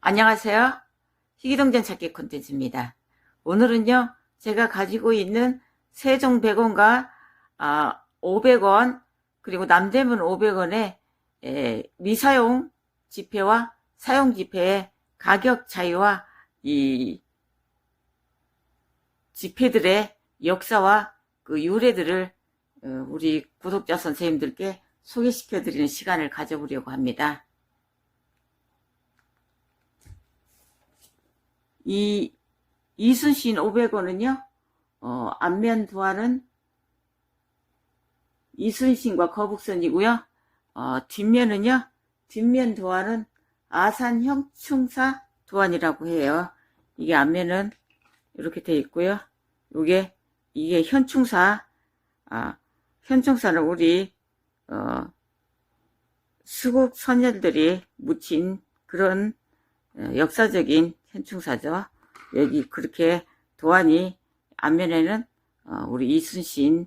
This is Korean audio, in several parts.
안녕하세요. 희귀동전 찾기 콘텐츠입니다. 오늘은요, 제가 가지고 있는 세종 100원과 500원, 그리고 남대문 500원의 미사용 지폐와 사용 지폐의 가격 차이와 이 지폐들의 역사와 그 유래들을 우리 구독자 선생님들께 소개시켜 드리는 시간을 가져보려고 합니다. 이 이순신 500원은요, 앞면 도안은 이순신과 거북선이고요. 뒷면은요, 뒷면 도안은 아산 형충사 도안이라고 해요. 이게 앞면은 이렇게 되어 있고요. 이게 현충사, 현충사는 우리, 수국 선열들이 묻힌 그런 역사적인 현충사죠. 여기 그렇게 도안이 앞면에는 우리 이순신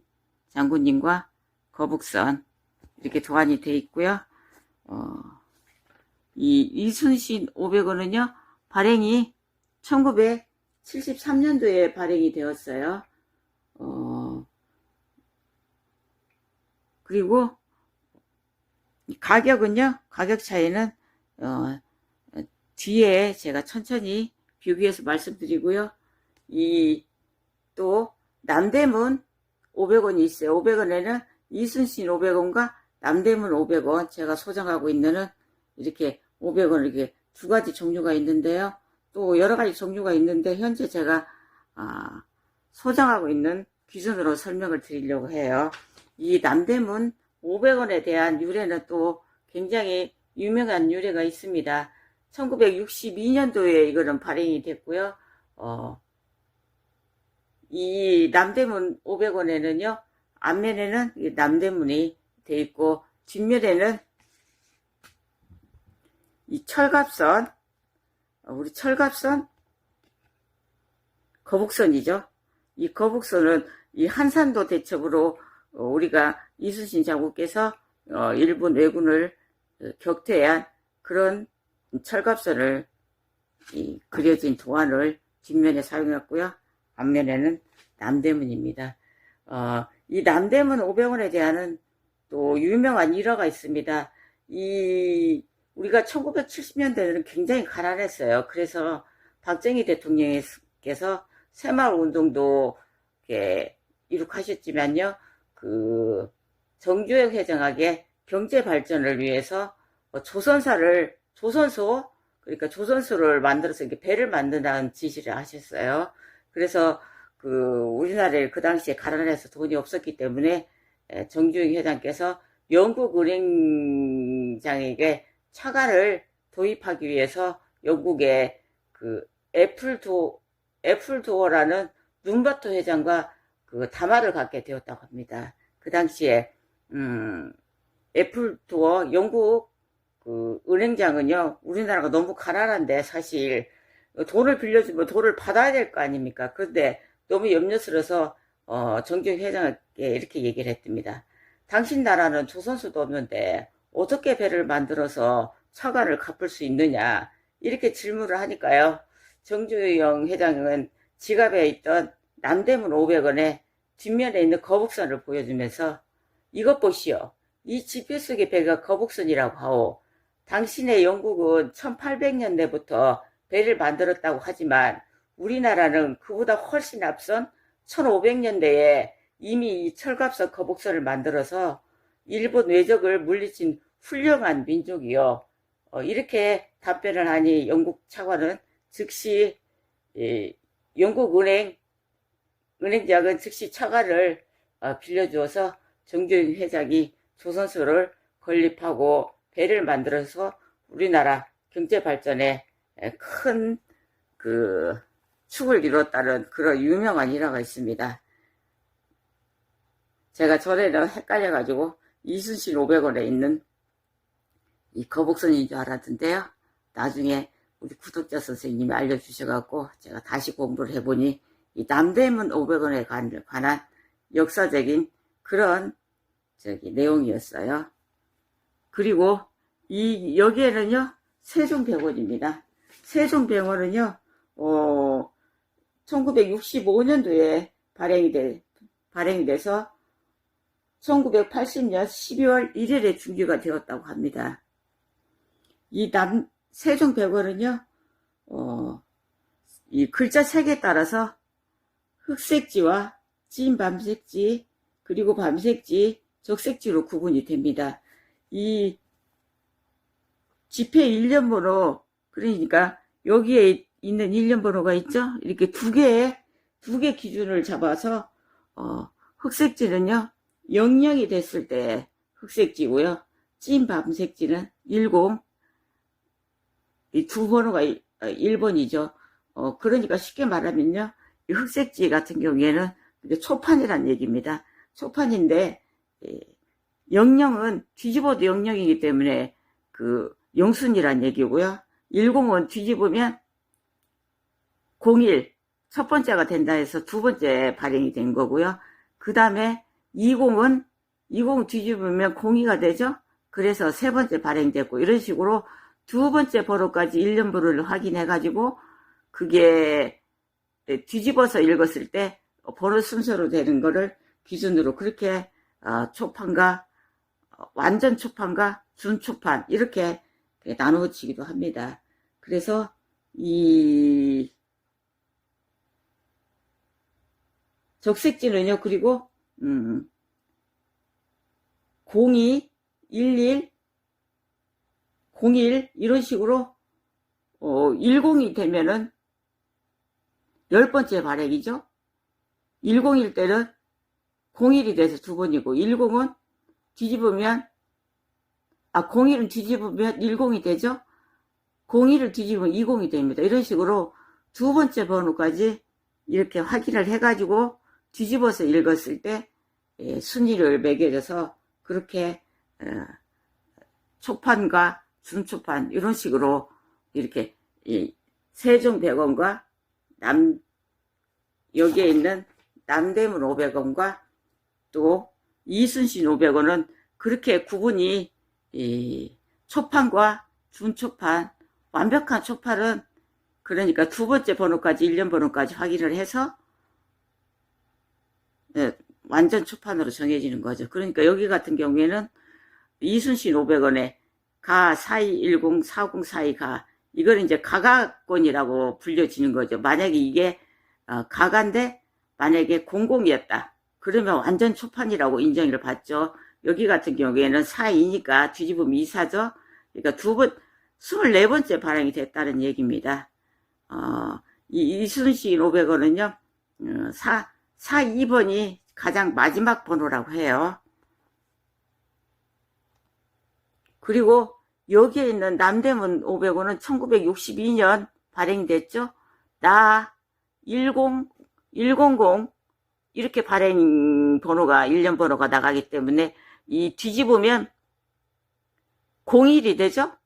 장군님과 거북선 이렇게 도안이 되어 있고요. 이 이순신 500원은요, 발행이 1973년도에 발행이 되었어요. 그리고 가격은요, 가격 차이는 뒤에 제가 천천히 비교해서 말씀드리고요. 또 남대문 500원이 있어요. 500원에는 이순신 500원과 남대문 500원 제가 소장하고 있는 이렇게 500원 이렇게 두 가지 종류가 있는데요. 또 여러 가지 종류가 있는데 현재 제가 소장하고 있는 기준으로 설명을 드리려고 해요. 이 남대문 500원에 대한 유래는 또 굉장히 유명한 유래가 있습니다. 1962년도에 이거는 발행이 됐고요. 이 남대문 500원에는요, 앞면에는 남대문이 되어 있고, 뒷면에는 이 철갑선, 우리 철갑선, 거북선이죠. 이 거북선은 이 한산도 대첩으로 우리가 이순신 장군께서 일본 왜군을 격퇴한 그런 철갑선을 그려진 도안을 뒷면에 사용했고요. 앞면에는 남대문입니다. 이 남대문 500원에 대한 또 유명한 일화가 있습니다. 우리가 1970년대에는 굉장히 가난했어요. 그래서 박정희 대통령께서 새마을운동도 이룩하셨지만요. 그 정주영 회장에게 경제 발전을 위해서 그러니까 조선소를 만들어서 이렇게 배를 만든다는 지시를 하셨어요. 그래서 우리나라에 그 당시에 가난해서 돈이 없었기 때문에 정주영 회장께서 영국 은행장에게 차관을 도입하기 위해서 영국의 그 애플도어라는 눈바토 회장과 그 담화를 갖게 되었다고 합니다. 그 당시에 애플도어 영국 은행장은요, 우리나라가 너무 가난한데 사실 돈을 빌려주면 돈을 받아야 될 거 아닙니까? 그런데 너무 염려스러워서 정주영 회장에게 이렇게 얘기를 했답니다. 당신 나라는 조선소도 없는데 어떻게 배를 만들어서 차관을 갚을 수 있느냐, 이렇게 질문을 하니까요, 정주영 회장은 지갑에 있던 남대문 500원에 뒷면에 있는 거북선을 보여주면서 이것 보시오. 이 지폐 속의 배가 거북선이라고 하오. 당신의 영국은 1800년대부터 배를 만들었다고 하지만 우리나라는 그보다 훨씬 앞선 1500년대에 이미 이 철갑선 거북선을 만들어서 일본 외적을 물리친 훌륭한 민족이요. 이렇게 답변을 하니 영국 차관은 즉시 영국 은행장은 즉시 차관을 빌려주어서 정주영 회장이 조선소를 건립하고 배를 만들어서 우리나라 경제 발전에 큰 축을 이뤘다는 그런 유명한 일화가 있습니다. 제가 전에는 헷갈려가지고 이순신 500원에 있는 이 거북선인 줄 알았는데요. 나중에 우리 구독자 선생님이 알려주셔갖고 제가 다시 공부를 해보니 이 남대문 500원에 관한 역사적인 그런 내용이었어요. 그리고 여기에는요, 세종 100원입니다. 세종병원은요, 1965년도에 발행이 돼서 1980년 12월 1일에 중기가 되었다고 합니다. 이 세종병원은요, 이 글자 색에 따라서 흑색지와 찐 밤색지, 그리고 밤색지, 적색지로 구분이 됩니다. 이 집회 일련번호, 그러니까 여기에 있는 일련번호가 있죠? 이렇게 두 개 기준을 잡아서, 흑색지는요, 00이 됐을 때 흑색지고요. 찐 밤색지는 10, 이 두 번호가 1번이죠. 그러니까 쉽게 말하면요, 이 흑색지 같은 경우에는 초판이란 얘기입니다. 초판인데, 00은 뒤집어도 00이기 때문에 그 영순이란 얘기고요. 10은 뒤집으면 01, 첫 번째가 된다 해서 두 번째 발행이 된 거고요. 그 다음에 20은 뒤집으면 02가 되죠. 그래서 세 번째 발행됐고, 이런 식으로 두 번째 번호까지 일련 번호를 확인해 가지고 그게 뒤집어서 읽었을 때 번호 순서로 되는 거를 기준으로 그렇게 초판과 완전 초판과 준초판 이렇게 나누어지기도 합니다. 그래서 이 적색지는요, 그리고 02, 11, 01 이런 식으로 10이 되면은 10번째 발행이죠. 10일 때는 01이 돼서 두 번이고, 10은 뒤집으면 01은 뒤집으면 10이 되죠. 01을 뒤집으면 20이 됩니다. 이런 식으로 두 번째 번호까지 이렇게 확인을 해가지고 뒤집어서 읽었을 때 순위를 매겨져서 그렇게 초판과 준초판 이런 식으로 이렇게 세종백원과 여기에 있는 남대문 500원과 또 이순신 500원은 그렇게 구분이 초판과 준초판, 완벽한 초판은 그러니까 두 번째 번호까지 1년 번호까지 확인을 해서 완전 초판으로 정해지는 거죠. 그러니까 여기 같은 경우에는 이순신 500원에 가 4210 4042가 이걸 이제 가가권이라고 불려지는 거죠. 만약에 이게 가가인데 만약에 00이었다. 그러면 완전 초판이라고 인정을 받죠. 여기 같은 경우에는 42니까 뒤집으면 24죠. 그러니까 24번째 발행이 됐다는 얘기입니다. 이순신 500원은요, 42번이 가장 마지막 번호라고 해요. 그리고 여기에 있는 남대문 500원은 1962년 발행됐죠. 100 이렇게 발행 번호가 1년 번호가 나가기 때문에 이 뒤집으면 01이 되죠.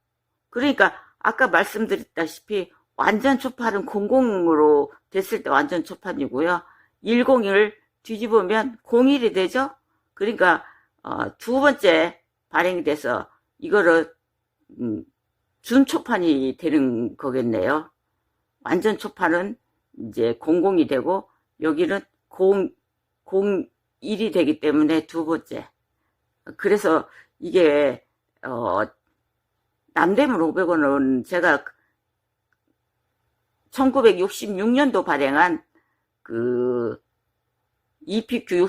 그러니까 아까 말씀드렸다시피 완전 초판은 00으로 됐을 때 완전 초판이고요. 10을 뒤집으면 01이 되죠. 그러니까 두 번째 발행이 돼서 이거를 준초판이 되는 거겠네요. 완전 초판은 이제 00이 되고 여기는 01이 되기 때문에 두 번째. 그래서 이게 남대문 500원은 제가 1966년도 발행한 그 EPQ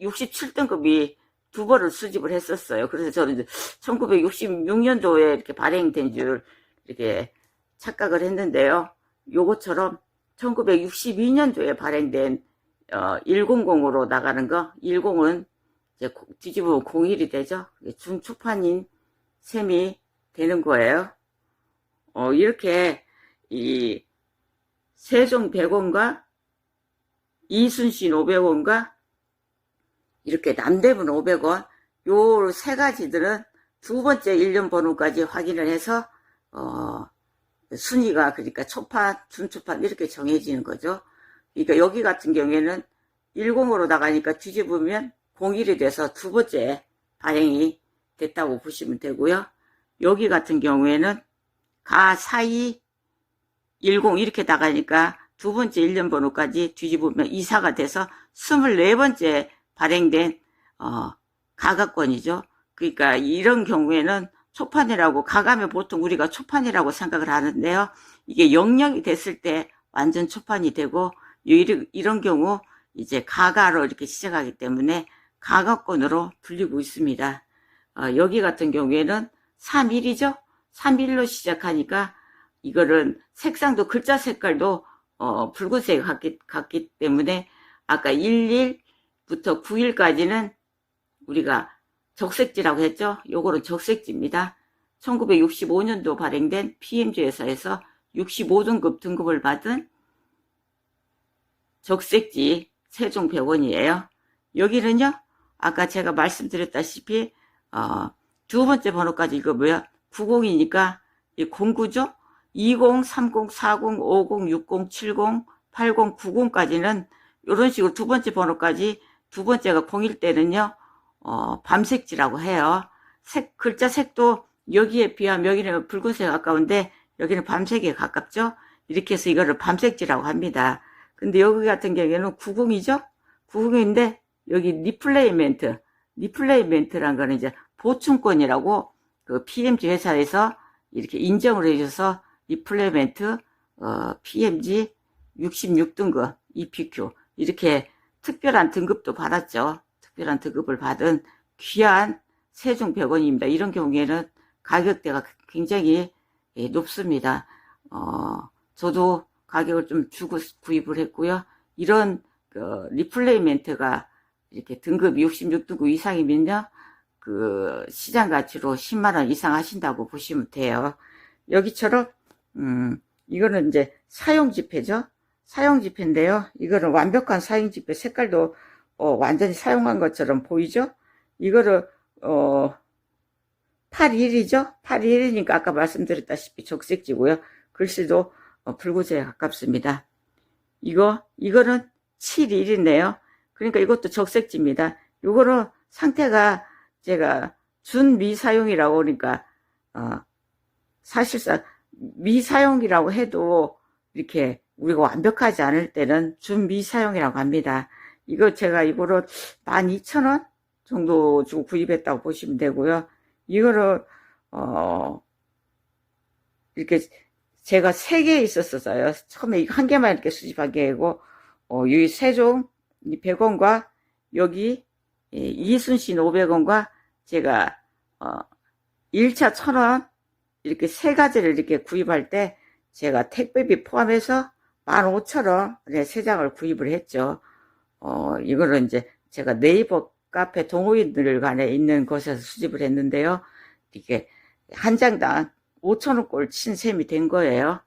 67등급이 두 번을 수집을 했었어요. 그래서 저는 1966년도에 이렇게 발행된 줄 이렇게 착각을 했는데요. 요것처럼 1962년도에 발행된 100으로 나가는 거, 10은 이제 뒤집으면 01이 되죠. 준초판인 셈이 되는 거예요. 이렇게 이 세종 100원과 이순신 500원과 이렇게 남대문 500원 요 세 가지들은 두 번째 1년 번호까지 확인을 해서 순위가 그러니까 초판, 준초판 이렇게 정해지는 거죠. 그러니까 여기 같은 경우에는 10으로 나가니까 뒤집으면 01이 돼서 두 번째 발행이 됐다고 보시면 되고요. 여기 같은 경우에는 가 42 10 이렇게 나가니까 두 번째 1년 번호까지 뒤집으면 이사가 돼서 24번째 발행된 가각권이죠. 그러니까 이런 경우에는 초판이라고, 가감에 보통 우리가 초판이라고 생각을 하는데요. 이게 영영이 됐을 때 완전 초판이 되고, 이런 경우 이제 가가로 이렇게 시작하기 때문에 가각권으로 불리고 있습니다. 여기 같은 경우에는 3일이죠. 3일로 시작하니까 이거는 색상도, 글자 색깔도 붉은색 같기 때문에 아까 11부터 9일까지는 우리가 적색지라고 했죠. 요거는 적색지입니다. 1965년도 발행된 PMG 회사에서 65등급 등급을 받은 적색지 세종 100원이에요. 여기는요, 아까 제가 말씀드렸다시피 두 번째 번호까지 읽어보면 90이니까 09죠. 20, 30, 40, 50, 60, 70, 80, 90까지는 이런 식으로 두 번째 번호까지, 두 번째가 0일 때는요, 밤색지라고 해요. 글자 색도 여기에 비하면 여기는 붉은색 가까운데 여기는 밤색에 가깝죠. 이렇게 해서 이거를 밤색지라고 합니다. 근데 여기 같은 경우에는 90이죠. 90인데 여기 리플레이멘트란 거는 이제 보충권이라고 그 PMG 회사에서 이렇게 인정을 해줘서 리플레이멘트 PMG 66등급 EPQ 이렇게 특별한 등급도 받았죠. 특별한 등급을 받은 귀한 세종 100원입니다. 이런 경우에는 가격대가 굉장히 높습니다. 저도 가격을 좀 주고 구입을 했고요. 이런 리플레이멘트가 이렇게 등급 66등급 이상이면요, 그 시장 가치로 10만원 이상 하신다고 보시면 돼요. 여기처럼 이거는 이제 사용 지폐죠. 사용 지폐인데요. 이거는 완벽한 사용 지폐, 색깔도 완전히 사용한 것처럼 보이죠. 이거를 8일이죠. 8일이니까 아까 말씀드렸다시피 적색지고요. 글씨도 붉은색에 가깝습니다. 이거는 7일인데요. 그러니까 이것도 적색지입니다. 이거는 상태가 제가 준미사용이라고 그러니까 사실상 미사용이라고 해도 이렇게 우리가 완벽하지 않을 때는 준미사용이라고 합니다. 이거 제가 이거를 12,000원 정도 주고 구입했다고 보시면 되고요. 이거를 이렇게 제가 3개 있었어요. 처음에 이거 한 개만 이렇게 수집한 게고 여기 세종 100원과 여기 이순신 500원과 제가 1차 1,000원 이렇게 3가지를 이렇게 구입할 때 제가 택배비 포함해서 15,000원 3장을 구입을 했죠. 이거를 이제 제가 네이버 카페 동호인들 간에 있는 곳에서 수집을 했는데요. 이게 한 장당 5,000원꼴 친 셈이 된 거예요.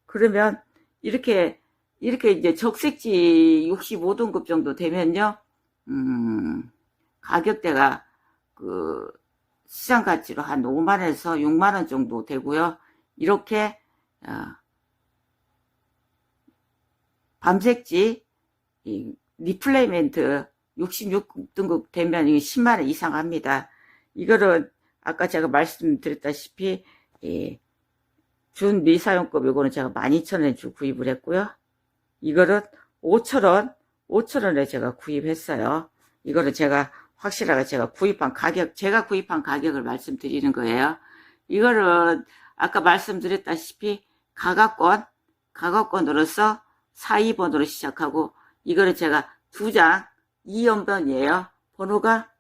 그러면 이렇게 이제 적색지 65등급 정도 되면요, 가격대가 그 시장 가치로 한 5만원에서 6만원 정도 되고요. 이렇게 밤색지 리플레이멘트 66등급 되면 10만원 이상 합니다. 이거를 아까 제가 말씀드렸다시피 준미사용급 이거는 제가 12,000원에 주고 구입을 했고요. 이거는 5,000원에 제가 구입했어요. 이거를 제가 확실하게 제가 구입한 가격을 말씀드리는 거예요. 이거는 아까 말씀드렸다시피 가각권으로서 42번으로 시작하고, 이거는 제가 2장 2연번이에요. 번호가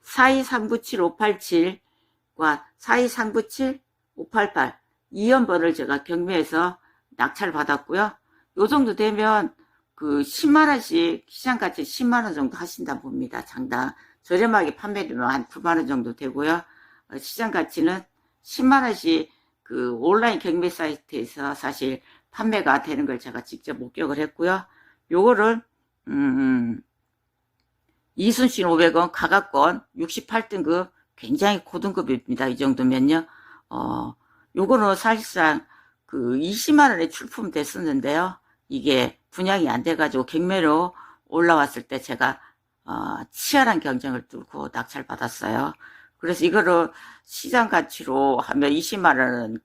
42397-587과 42397-588 2연번을 제가 경매에서 낙찰 받았고요. 요 정도 되면 그 10만원씩 시장가치 10만원 정도 하신다 봅니다. 장당 저렴하게 판매되면 한 9만원 정도 되고요. 시장가치는 10만원씩 그 온라인 경매 사이트에서 사실 판매가 되는 걸 제가 직접 목격을 했고요. 요거를 이순신 500원 가각권 68등급 굉장히 고등급입니다. 이 정도면요. 요거는 사실상 그 20만원에 출품됐었는데요. 이게 분양이 안 돼가지고 경매로 올라왔을 때 제가 치열한 경쟁을 뚫고 낙찰 받았어요. 그래서 이거를 시장 가치로 하면 20만원은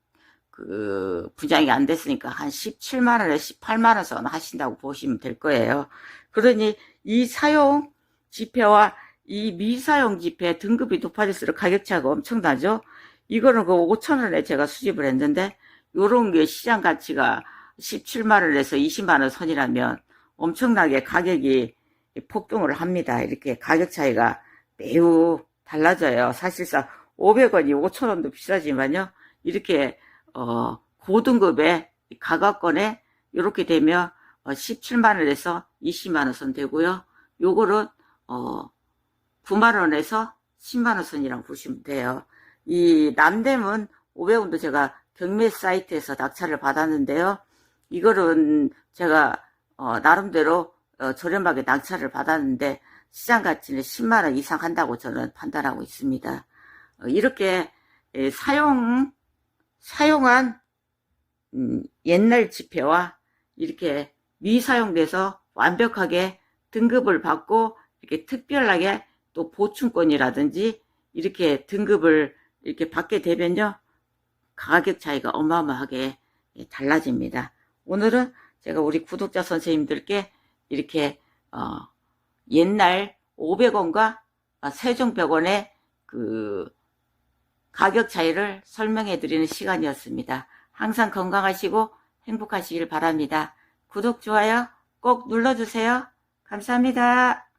분양이 안 됐으니까 한 17만원에 18만원 선 하신다고 보시면 될 거예요. 그러니 이 사용 지폐와 이 미사용 지폐 등급이 높아질수록 가격차가 엄청나죠. 이거는 그 5천원에 제가 수집을 했는데 요런 게 시장 가치가 17만원에서 20만원 선이라면 엄청나게 가격이 폭등을 합니다. 이렇게 가격 차이가 매우 달라져요. 사실상 500원이 5천원도 비싸지만요. 이렇게 고등급의 가격권에 이렇게 되면 17만원에서 20만원 선 되고요. 요거는 9만원에서 10만원 선이라고 보시면 돼요. 이 남대문 500원도 제가 경매 사이트에서 낙찰을 받았는데요. 이거는 제가 나름대로 저렴하게 낙찰을 받았는데 시장 가치는 10만원 이상 한다고 저는 판단하고 있습니다. 이렇게 사용한 옛날 지폐와 이렇게 미사용돼서 완벽하게 등급을 받고 이렇게 특별하게 또 보충권이라든지 이렇게 등급을 이렇게 받게 되면요, 가격 차이가 어마어마하게 달라집니다. 오늘은 제가 우리 구독자 선생님들께 이렇게 옛날 500원과 세종백원의 가격 차이를 설명해 드리는 시간이었습니다. 항상 건강하시고 행복하시길 바랍니다. 구독, 좋아요 꼭 눌러주세요. 감사합니다.